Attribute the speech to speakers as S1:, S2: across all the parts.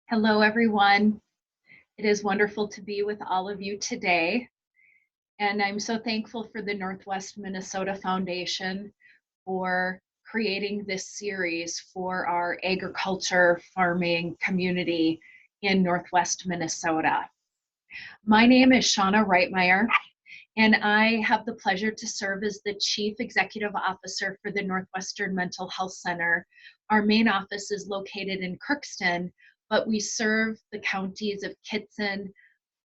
S1: Hello, everyone. It is wonderful to be with all of you today. And I'm so thankful for the Northwest Minnesota Foundation for creating this series for our agriculture farming community in Northwest Minnesota. My name is Shauna Reitmeier, and I have the pleasure to serve as the Chief Executive Officer for the Northwestern Mental Health Center. Our main office is located in Crookston, but we serve the counties of Kittson,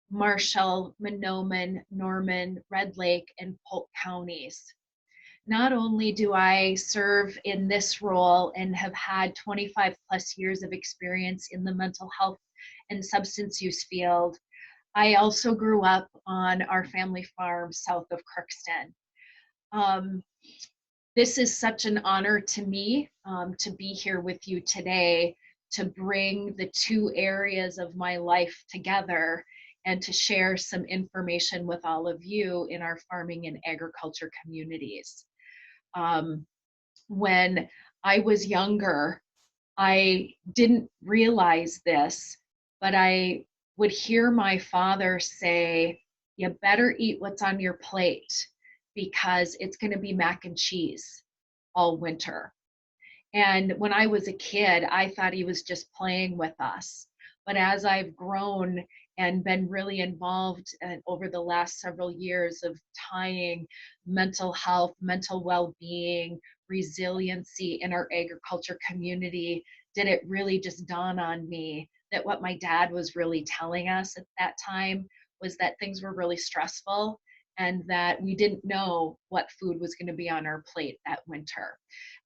S1: Marshall, Mahnomen, Norman, Red Lake, and Polk counties. Not only do I serve in this role and have had 25 plus years of experience in the mental health and substance use field, I also grew up on our family farm south of Crookston. This is such an honor to me to be here with you today, to bring the two areas of my life together and to share some information with all of you in our farming and agriculture communities. When I was younger, I didn't realize this, but I would hear my father say, "You better eat what's on your plate because it's going to be mac and cheese all winter." And when I was a kid, I thought he was just playing with us. But as I've grown and been really involved over the last several years of tying mental health, mental well-being, resiliency in our agriculture community, did it really just dawn on me that what my dad was really telling us at that time was that things were really stressful and that we didn't know what food was going to be on our plate that winter.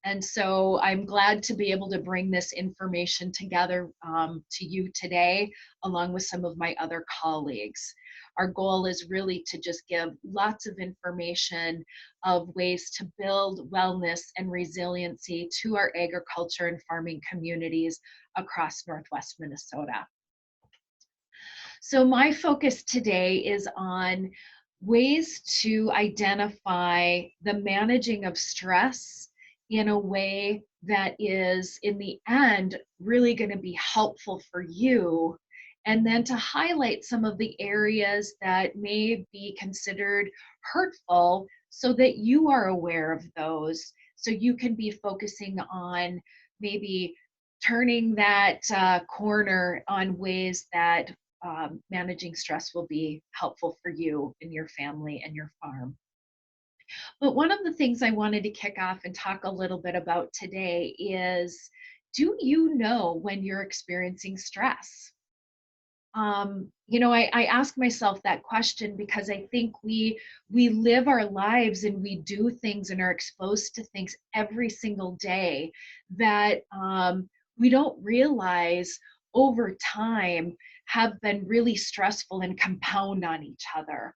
S1: And so I'm glad to be able to bring this information together to you today, along with some of my other colleagues. Our goal is really to just give lots of information of ways to build wellness and resiliency to our agriculture and farming communities across Northwest Minnesota. So my focus today is on ways to identify the managing of stress in a way that is, in the end, really going to be helpful for you, and then to highlight some of the areas that may be considered hurtful so that you are aware of those, so you can be focusing on maybe turning that corner on ways that managing stress will be helpful for you and your family and your farm. But one of the things I wanted to kick off and talk a little bit about today is, do you know when you're experiencing stress? I ask myself that question because I think we live our lives and we do things and are exposed to things every single day that we don't realize over time have been really stressful and compound on each other.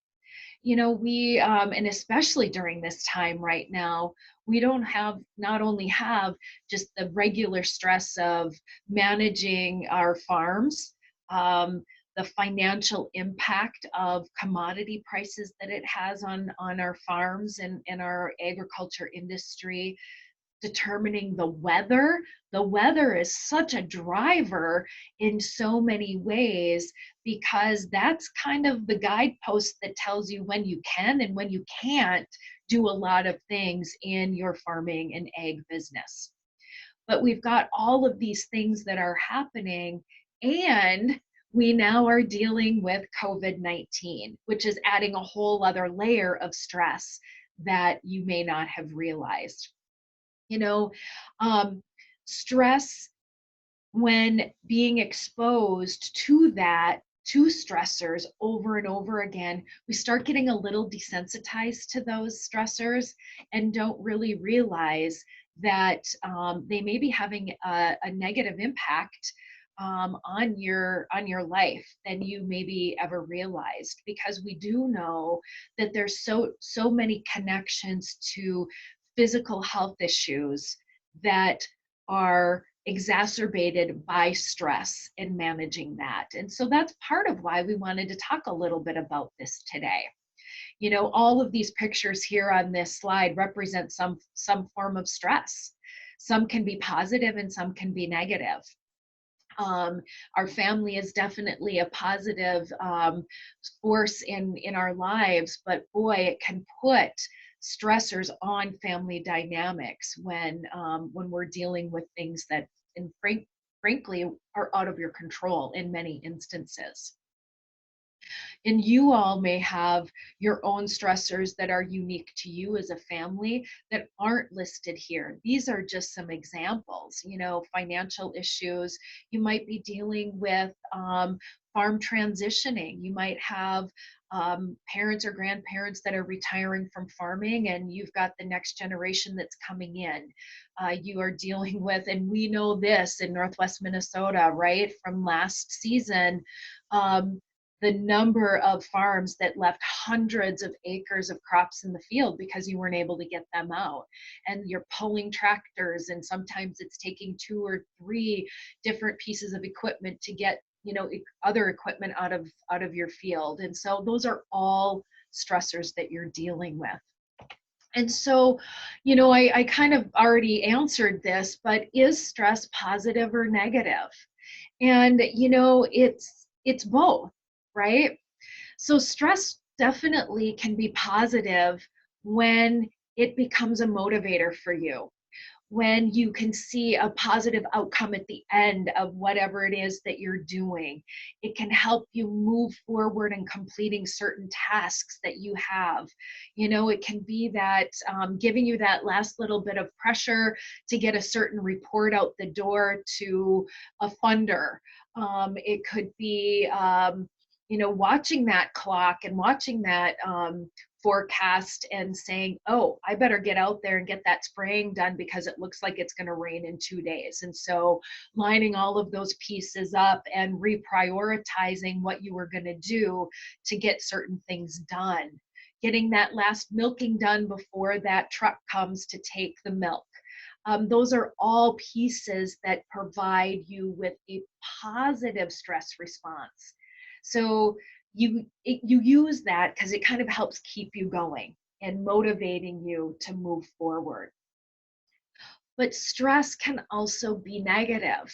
S1: We and especially during this time right now, we don't have not only have just the regular stress of managing our farms, the financial impact of commodity prices that it has on our farms and our agriculture industry, determining the weather. The weather is such a driver in so many ways because that's kind of the guidepost that tells you when you can and when you can't do a lot of things in your farming and ag business. But we've got all of these things that are happening, and we now are dealing with COVID-19, which is adding a whole other layer of stress that you may not have realized. Stress, when being exposed to stressors over and over again, we start getting a little desensitized to those stressors and don't really realize that they may be having a negative impact on your life than you maybe ever realized, because we do know that there's so many connections to physical health issues that are exacerbated by stress and managing that. And so that's part of why we wanted to talk a little bit about this today. All of these pictures here on this slide represent some form of stress. Some can be positive and some can be negative. Um, our family is definitely a positive force in our lives, but boy, it can put stressors on family dynamics when we're dealing with things that, and frankly, are out of your control in many instances. And you all may have your own stressors that are unique to you as a family that aren't listed here. These are just some examples. You know, financial issues. You might be dealing with farm transitioning. You might have parents or grandparents that are retiring from farming, and you've got the next generation that's coming in. You are dealing with, and we know this in Northwest Minnesota, right, from last season. Um, the number of farms that left hundreds of acres of crops in the field because you weren't able to get them out. And you're pulling tractors, and sometimes it's taking 2 or 3 different pieces of equipment to get, you know, other equipment out of your field. And so those are all stressors that you're dealing with. And so, you know, I kind of already answered this, but is stress positive or negative? And you know, it's both, right? So stress definitely can be positive when it becomes a motivator for you, when you can see a positive outcome at the end of whatever it is that you're doing. It can help you move forward in completing certain tasks that you have. You know, it can be that giving you that last little bit of pressure to get a certain report out the door to a funder. It could be, you know, watching that clock and watching that forecast and saying, oh, I better get out there and get that spraying done because it looks like it's going to rain in 2 days. And so lining all of those pieces up and reprioritizing what you were going to do to get certain things done. Getting that last milking done before that truck comes to take the milk. Those are all pieces that provide you with a positive stress response. So you use that because it kind of helps keep you going and motivating you to move forward. But stress can also be negative.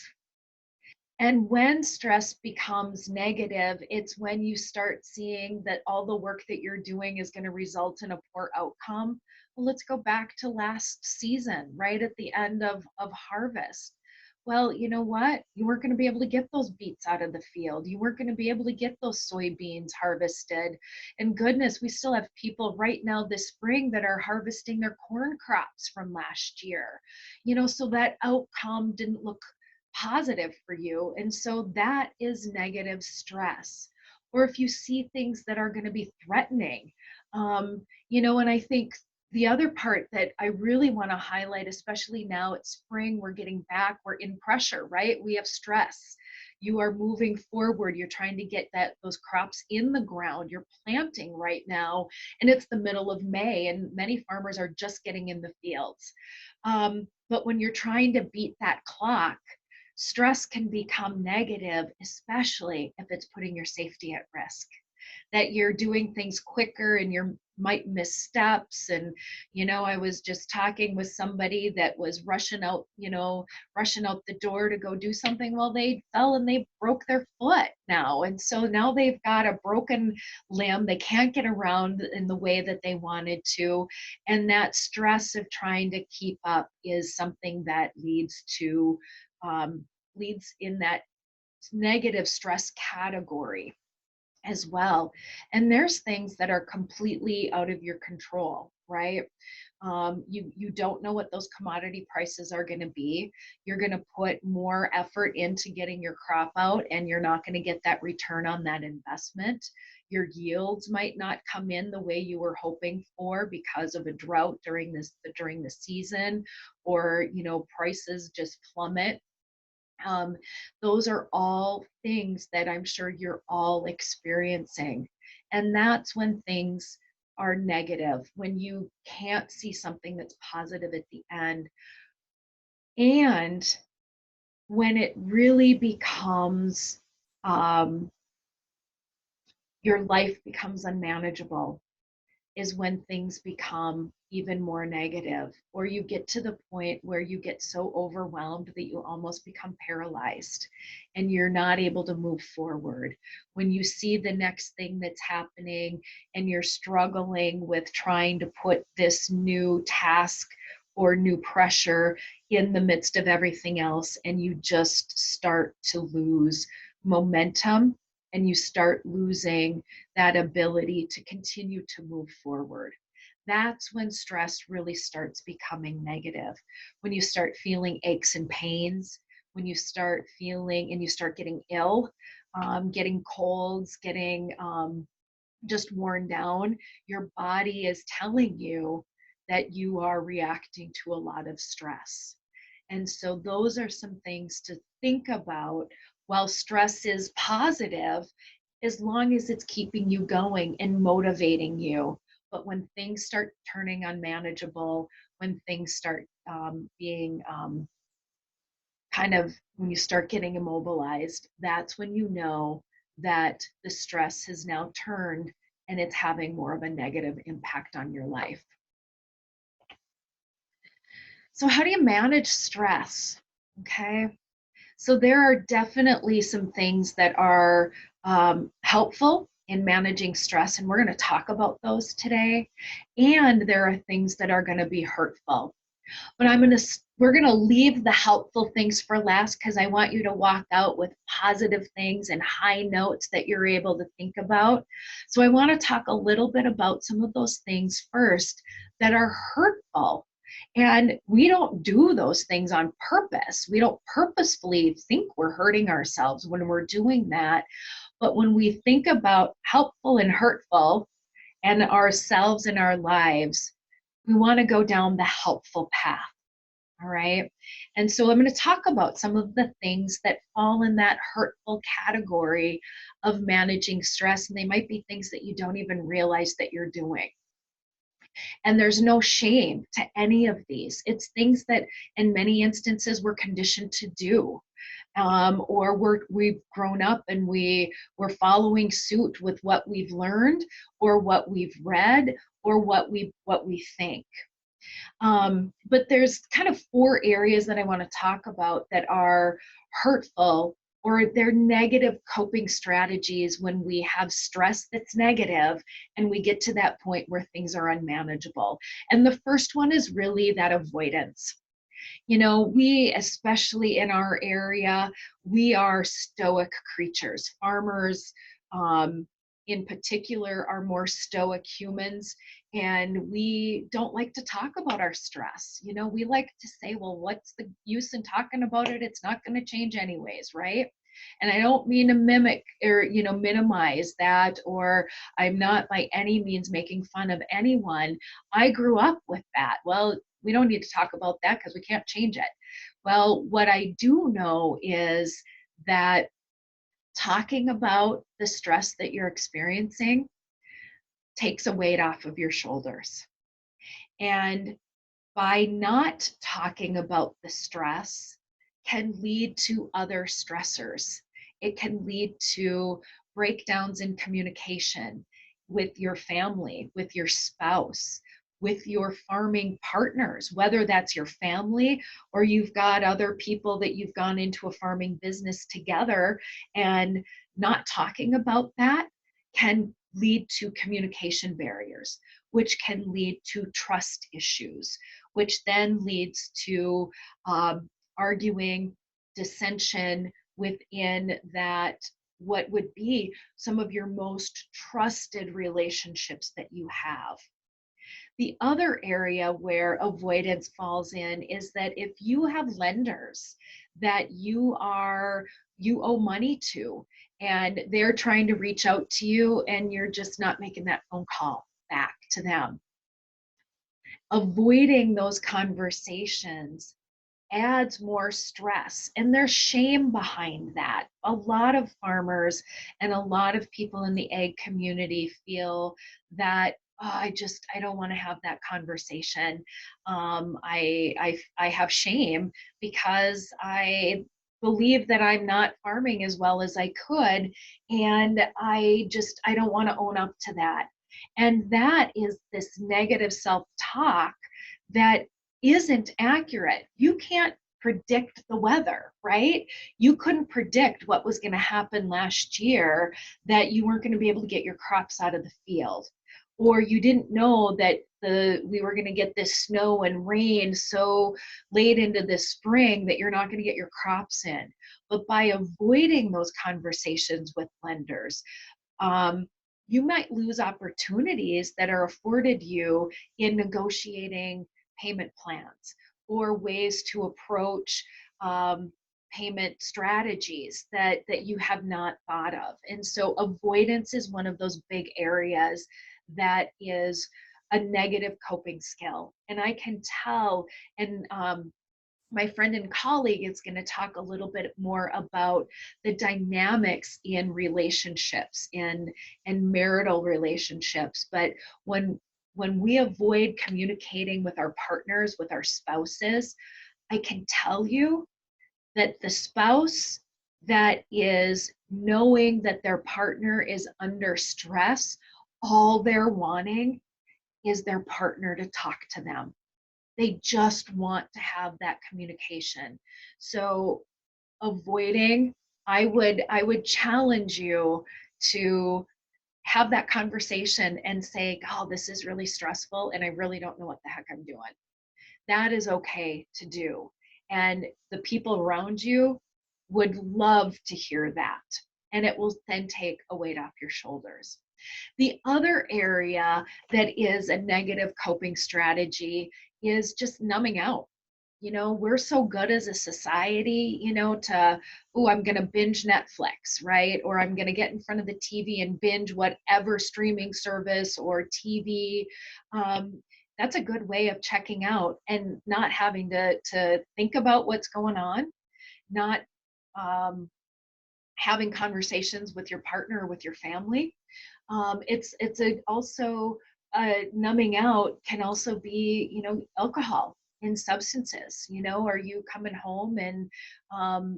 S1: And when stress becomes negative, it's when you start seeing that all the work that you're doing is going to result in a poor outcome. Well, let's go back to last season, right at the end of harvest. Well, you know what? You weren't going to be able to get those beets out of the field. You weren't going to be able to get those soybeans harvested. And goodness, we still have people right now this spring that are harvesting their corn crops from last year. You know, so that outcome didn't look positive for you. And so that is negative stress. Or if you see things that are going to be threatening, you know, and I think the other part that I really want to highlight, especially now it's spring, we're getting back, we're in pressure, right? We have stress. You are moving forward. You're trying to get those crops in the ground. You're planting right now, and it's the middle of May, and many farmers are just getting in the fields. But when you're trying to beat that clock, stress can become negative, especially if it's putting your safety at risk. That you're doing things quicker and you might miss steps. And, you know, I was just talking with somebody that was rushing out, you know, rushing out the door to go do something. Well, they fell and they broke their foot now. And so now they've got a broken limb. They can't get around in the way that they wanted to. And that stress of trying to keep up is something that leads in that negative stress category as well. And there's things that are completely out of your control, right? You don't know what those commodity prices are going to be. You're going to put more effort into getting your crop out, and you're not going to get that return on that investment. Your yields might not come in the way you were hoping for because of a drought during the season, or you know, prices just plummet. Those are all things that I'm sure you're all experiencing. And that's when things are negative, when you can't see something that's positive at the end. And when it really becomes, your life becomes unmanageable, is when things become even more negative, or you get to the point where you get so overwhelmed that you almost become paralyzed and you're not able to move forward. When you see the next thing that's happening and you're struggling with trying to put this new task or new pressure in the midst of everything else, and you just start to lose momentum and you start losing that ability to continue to move forward. That's when stress really starts becoming negative. When you start feeling aches and pains, when you start feeling and you start getting ill, getting colds, getting just worn down, your body is telling you that you are reacting to a lot of stress. And so those are some things to think about. While stress is positive, as long as it's keeping you going and motivating you. But when things start turning unmanageable, when things start being kind of, when you start getting immobilized, that's when you know that the stress has now turned and it's having more of a negative impact on your life. So how do you manage stress? Okay. So there are definitely some things that are helpful in managing stress, and we're going to talk about those today. And there are things that are going to be hurtful. But we're going to leave the helpful things for last because I want you to walk out with positive things and high notes that you're able to think about. So I want to talk a little bit about some of those things first that are hurtful. And we don't do those things on purpose. We don't purposefully think we're hurting ourselves when we're doing that. But when we think about helpful and hurtful and ourselves and our lives, we want to go down the helpful path. All right. And so I'm going to talk about some of the things that fall in that hurtful category of managing stress. And they might be things that you don't even realize that you're doing. And there's no shame to any of these. It's things that in many instances we're conditioned to do. Or we've grown up and we're following suit with what we've learned or what we've read or what we think. But there's kind of 4 areas that I want to talk about that are hurtful, or they're negative coping strategies when we have stress that's negative and we get to that point where things are unmanageable. And the first one is really that avoidance. You know, we, especially in our area, we are stoic creatures. Farmers, in particular, are more stoic humans, and we don't like to talk about our stress. You know, we like to say, well, what's the use in talking about it? It's not going to change anyways, right? And I don't mean to mimic or, you know, minimize that, or I'm not by any means making fun of anyone. I grew up with that. Well, we don't need to talk about that because we can't change it. Well, what I do know is that talking about the stress that you're experiencing takes a weight off of your shoulders. And by not talking about the stress can lead to other stressors. It can lead to breakdowns in communication with your family, with your spouse, with your farming partners, whether that's your family or you've got other people that you've gone into a farming business together, and not talking about that can lead to communication barriers, which can lead to trust issues, which then leads to arguing, dissension within that, what would be some of your most trusted relationships that you have. The other area where avoidance falls in is that if you have lenders that you owe money to, and they're trying to reach out to you and you're just not making that phone call back to them, avoiding those conversations adds more stress, and there's shame behind that. A lot of farmers and a lot of people in the ag community feel that, oh, I don't want to have that conversation. I have shame because I believe that I'm not farming as well as I could, and I don't want to own up to that. And that is this negative self-talk that isn't accurate. You can't predict the weather, right? You couldn't predict what was going to happen last year, that you weren't going to be able to get your crops out of the field, or you didn't know that we were going to get this snow and rain so late into this spring that you're not going to get your crops in. But by avoiding those conversations with lenders, you might lose opportunities that are afforded you in negotiating payment plans or ways to approach payment strategies that you have not thought of. And so avoidance is one of those big areas that is a negative coping skill. And I can tell, and my friend and colleague is going to talk a little bit more about the dynamics in relationships and marital relationships. But when we avoid communicating with our partners, with our spouses, I can tell you that the spouse that is knowing that their partner is under stress, all they're wanting is their partner to talk to them. They just want to have that communication. So avoiding, I would challenge you to have that conversation and say, oh, this is really stressful and I really don't know what the heck I'm doing. That is okay to do. And the people around you would love to hear that. And it will then take a weight off your shoulders. The other area that is a negative coping strategy is just numbing out. You know, we're so good as a society, you know, to, oh, I'm going to binge Netflix, right? Or I'm going to get in front of the TV and binge whatever streaming service or TV. That's a good way of checking out and not having to think about what's going on, not having conversations with your partner or with your family. Also numbing out can also be, you know, alcohol and substances. You know, are you coming home and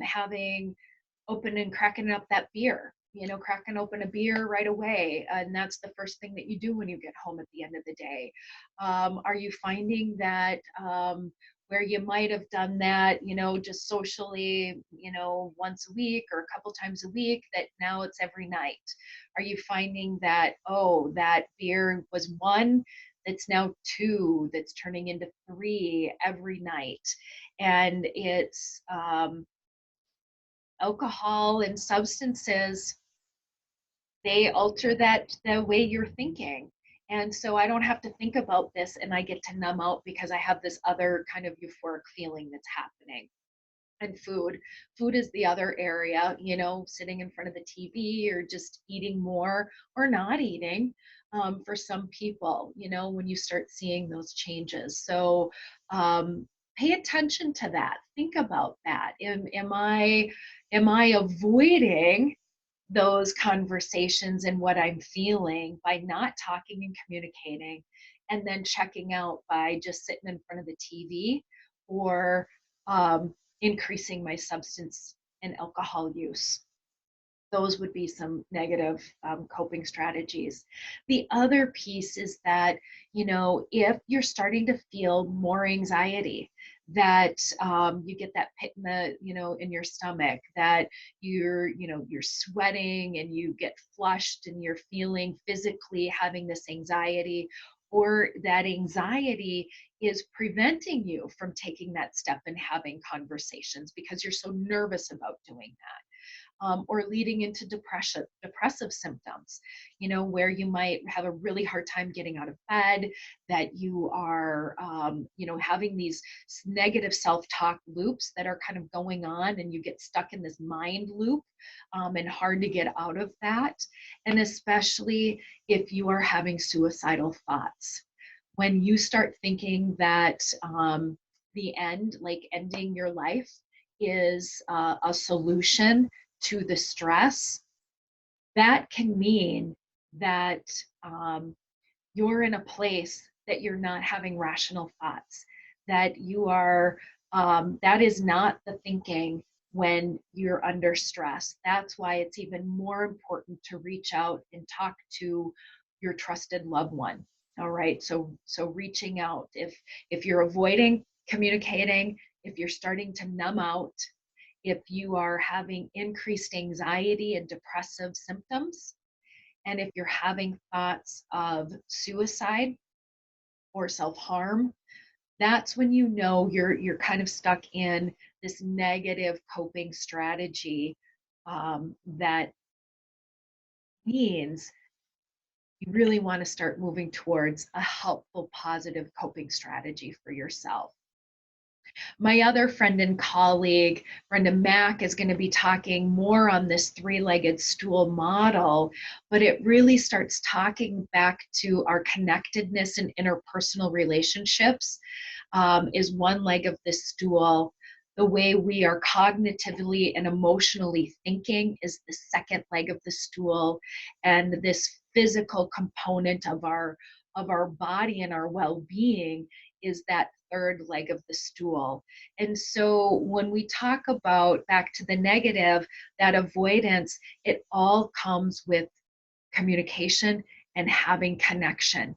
S1: having open and cracking up that beer? You know, cracking open a beer right away, and that's the first thing that you do when you get home at the end of the day. Are you finding that where you might have done that, you know, just socially, you know, once a week or a couple times a week, that now it's every night? Are you finding that, oh, that beer was one, that's now two, that's turning into three every night? And it's alcohol and substances, they alter the way you're thinking. And so I don't have to think about this and I get to numb out because I have this other kind of euphoric feeling that's happening. And food is the other area, you know, sitting in front of the TV or just eating more or not eating, for some people, you know, when you start seeing those changes. So pay attention to that. Think about that. Am I avoiding those conversations and what I'm feeling by not talking and communicating, and then checking out by just sitting in front of the TV, or increasing my substance and alcohol use? Those would be some negative coping strategies. The other piece is that, you know, if you're starting to feel more anxiety, that you get that pit in the, you know, in your stomach, that you're, you know, you're sweating and you get flushed and you're feeling physically having this anxiety, or that anxiety is preventing you from taking that step and having conversations because you're so nervous about doing that. Or leading into depressive symptoms, you know, where you might have a really hard time getting out of bed, that you are, you know, having these negative self-talk loops that are kind of going on, and you get stuck in this mind loop, and hard to get out of that. And especially if you are having suicidal thoughts. When you start thinking that the end, like ending your life, is a solution to the stress, that can mean that you're in a place that you're not having rational thoughts, that you are, that is not the thinking when you're under stress. That's why it's even more important to reach out and talk to your trusted loved one. All right, so reaching out. If you're avoiding communicating, if you're starting to numb out, if you are having increased anxiety and depressive symptoms, and if you're having thoughts of suicide or self-harm, that's when you know you're kind of stuck in this negative coping strategy, that means you really want to start moving towards a helpful, positive coping strategy for yourself. My other friend and colleague, Brenda Mack, is going to be talking more on this three-legged stool model, but it really starts talking back to our connectedness and interpersonal relationships, is one leg of this stool. The way we are cognitively and emotionally thinking is the second leg of the stool, and this physical component of our body and our well-being is that third leg of the stool. And so when we talk about, back to the negative, that avoidance, it all comes with communication and having connection.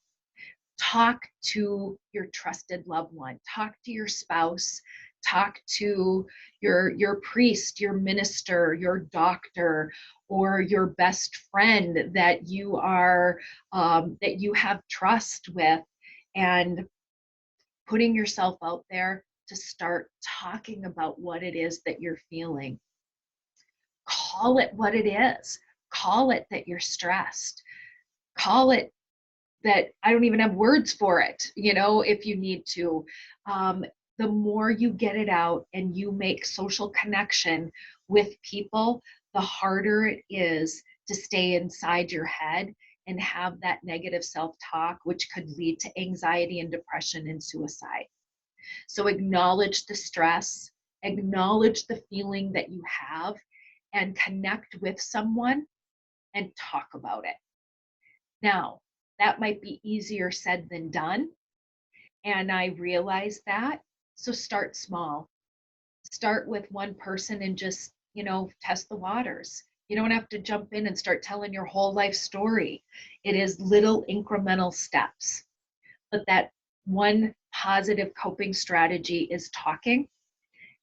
S1: Talk to your trusted loved one, talk to your spouse, talk to your priest, your minister, your doctor, or your best friend that you are that you have trust with, and putting yourself out there to start talking about what it is that you're feeling. Call it what it is. Call it that you're stressed. Call it that I don't even have words for it, if you need to. The more you get it out and you make social connection with people, the harder it is to stay inside your head and have that negative self-talk, which could lead to anxiety and depression and suicide. So acknowledge the stress, acknowledge the feeling that you have, and connect with someone and talk about it. Now, that might be easier said than done, and I realize that. So start small. Start with one person and just, test the waters. You don't have to jump in and start telling your whole life story. It is little incremental steps. But that one positive coping strategy is talking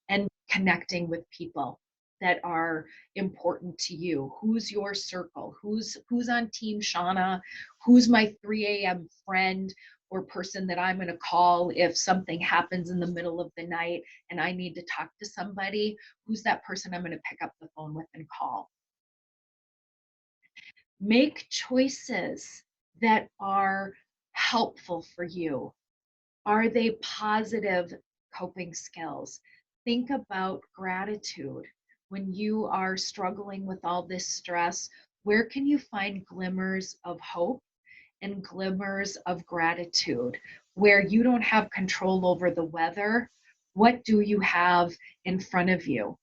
S1: and connecting with people that are important to you. Who's your circle? Who's on Team Shauna? Who's my 3 a.m. friend or person that I'm going to call if something happens in the middle of the night and I need to talk to somebody? Who's that person I'm going to pick up the phone with and call? Make choices that are helpful for you. Are they positive coping skills? Think about gratitude. When you are struggling with all this stress, where can you find glimmers of hope and glimmers of gratitude? Where you don't have control over the weather, what do you have in front of you?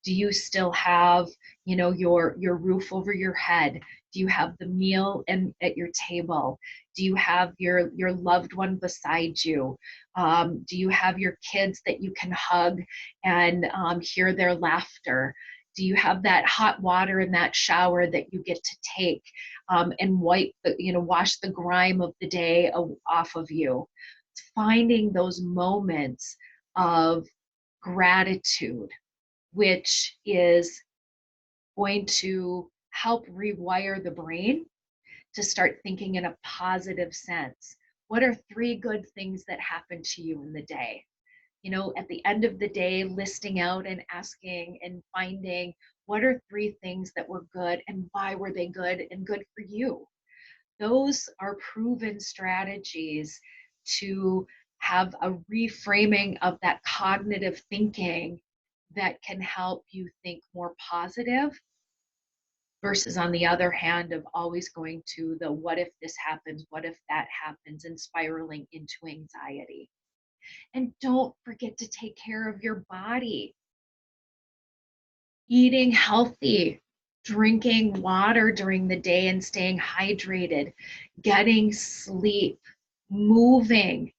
S1: Do you still have, your roof over your head? Do you have the meal at your table? Do you have your loved one beside you? Do you have your kids that you can hug and hear their laughter? Do you have that hot water in that shower that you get to take and wipe wash the grime of the day off of you? Finding those moments of gratitude, which is going to help rewire the brain to start thinking in a positive sense. What are 3 good things that happened to you in the day? At the end of the day, listing out and asking and finding what are 3 things that were good and why were they good and good for you? Those are proven strategies to have a reframing of that cognitive thinking that can help you think more positive, versus on the other hand of always going to the what if this happens, what if that happens, and spiraling into anxiety. And don't forget to take care of your body. Eating healthy, drinking water during the day and staying hydrated, getting sleep, moving,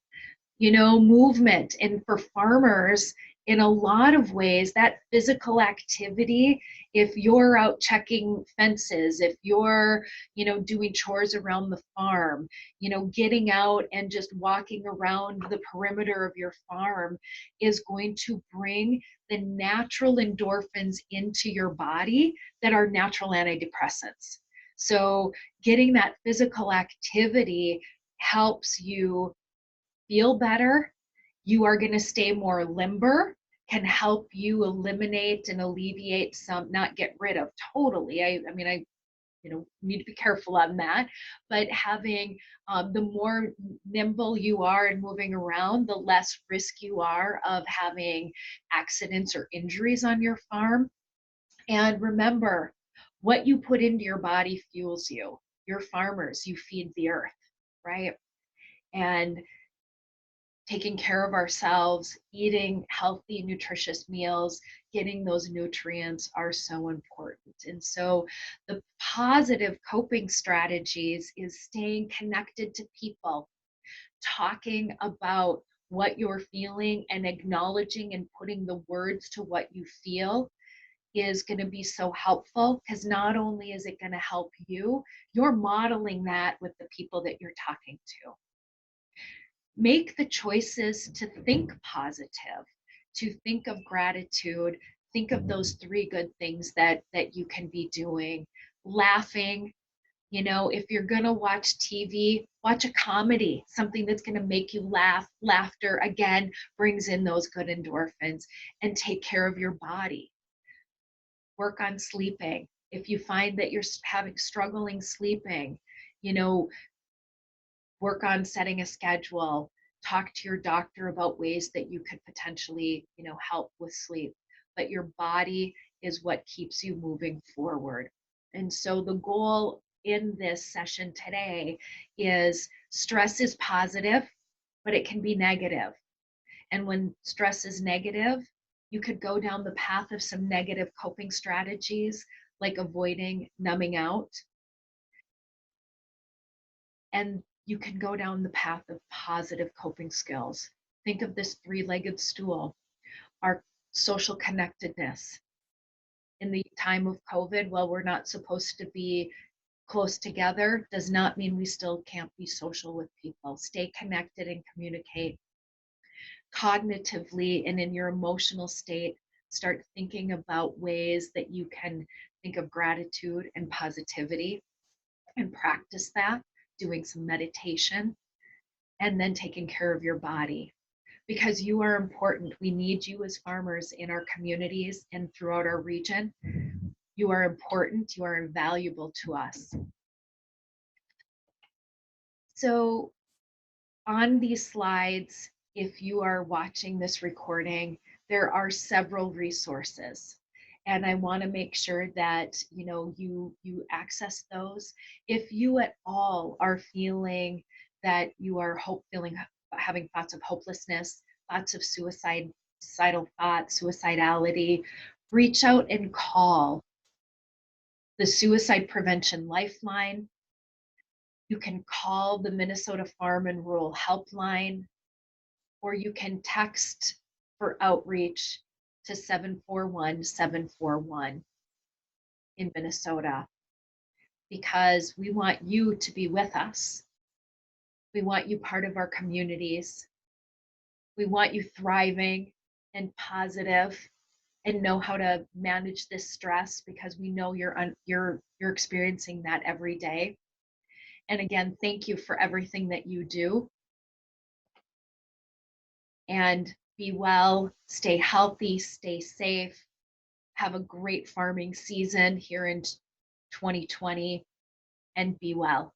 S1: movement. And for farmers, in a lot of ways, that physical activity, if you're out checking fences, if you're, doing chores around the farm, getting out and just walking around the perimeter of your farm is going to bring the natural endorphins into your body that are natural antidepressants. So getting that physical activity helps you feel better. You are going to stay more limber, can help you eliminate and alleviate some, not get rid of totally. I mean, I need to be careful on that, but having the more nimble you are and moving around, the less risk you are of having accidents or injuries on your farm. And remember, what you put into your body fuels you. You're farmers, you feed the earth, right? And taking care of ourselves, eating healthy, nutritious meals, getting those nutrients are so important. And so the positive coping strategies is staying connected to people, talking about what you're feeling and acknowledging and putting the words to what you feel is going to be so helpful, because not only is it going to help you, you're modeling that with the people that you're talking to. Make the choices to think positive, to think of gratitude, think of those three good things that you can be doing. Laughing, if you're going to watch TV, watch a comedy, something that's going to make you laugh. Laughter, again, brings in those good endorphins. And take care of your body. Work on sleeping. If you find that you're struggling sleeping, work on setting a schedule, talk to your doctor about ways that you could potentially, help with sleep. But your body is what keeps you moving forward. And so the goal in this session today is stress is positive, but it can be negative. And when stress is negative, you could go down the path of some negative coping strategies like avoiding, numbing out. And you can go down the path of positive coping skills. Think of this three-legged stool, our social connectedness. In the time of COVID, while we're not supposed to be close together, does not mean we still can't be social with people. Stay connected and communicate. Cognitively and in your emotional state, start thinking about ways that you can think of gratitude and positivity and practice that, doing some meditation, and then taking care of your body, because you are important. We need you as farmers in our communities and throughout our region. You are important, you are invaluable to us. So on these slides, if you are watching this recording, there are several resources. And I want to make sure that you access those. If you at all are feeling that you are having thoughts of hopelessness, thoughts of suicidal thoughts, suicidality, reach out and call the Suicide Prevention Lifeline. You can call the Minnesota Farm and Rural Helpline, or you can text for outreach to 741-741 in Minnesota, because we want you to be with us. We want you part of our communities. We want you thriving and positive and know how to manage this stress, because we know you're experiencing that every day. And again, thank you for everything that you do. And be well, stay healthy, stay safe, have a great farming season here in 2020, and be well.